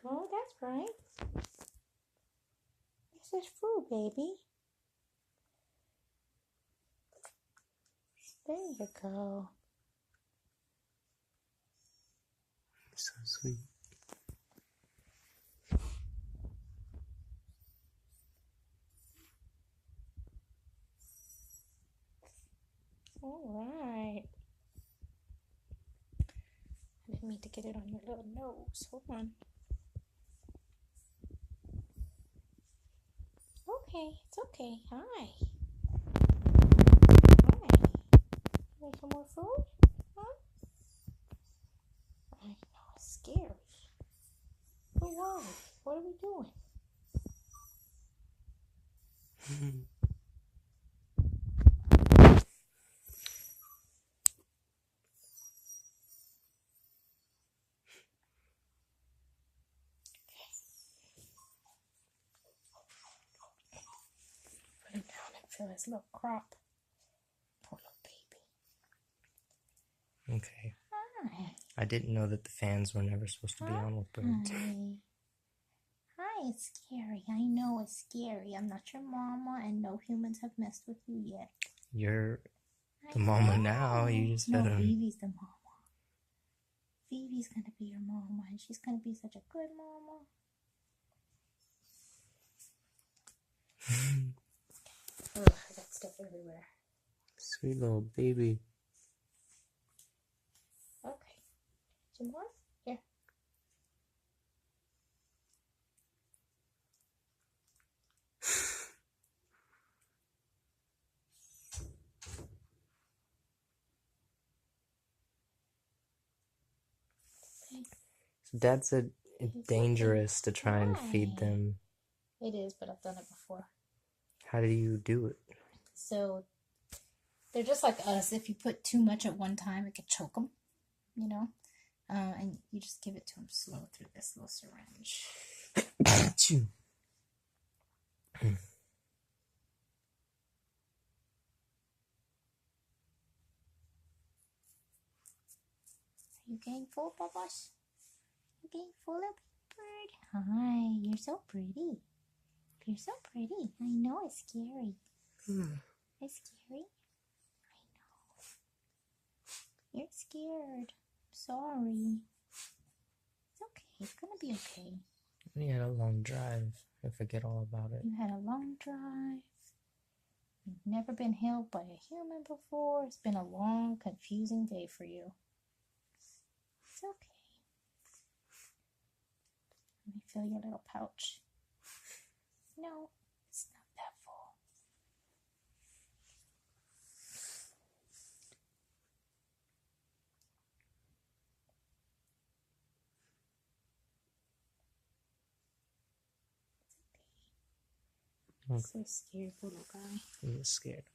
Oh, that's right. This is food, baby. There you go. So sweet. All right. I didn't mean to get it on your little nose. Hold on. Okay, it's okay. Hi. Hi. Want some more food? Huh? I know, it's scary. Don't worry. What are we doing? Put him down and feel his little crop. Poor little baby. Okay. Hi. I didn't know that the fans were never supposed to be on with birds. Hi. Hi, it's scary. I know it's scary. I'm not your mama, and no humans have messed with you yet. You're the mama now. You just No, gotta. Vivi's the mama. Vivi's gonna be your mama, and she's gonna be such a good mama. Ugh, I got stuff everywhere. Sweet little baby. Okay. Some more? Here. Okay. So Dad said it's dangerous to try and feed them. It is, but I've done it before. How do you do it? So they're just like us. If you put too much at one time, it could choke them, you know? And you just give it to them slow through this little syringe. Achoo. Are you getting full, Bubbles? You getting full of bird? Hi, you're so pretty. You're so pretty. I know it's scary. It's scary. I know. You're scared. I'm sorry. It's okay. It's gonna be okay. We had a long drive. I forget all about it. You had a long drive. You've never been held by a human before. It's been a long, confusing day for you. It's okay. Let me feel your little pouch. No, it's not that full. It's okay. Okay. So scared, little guy. I'm scared.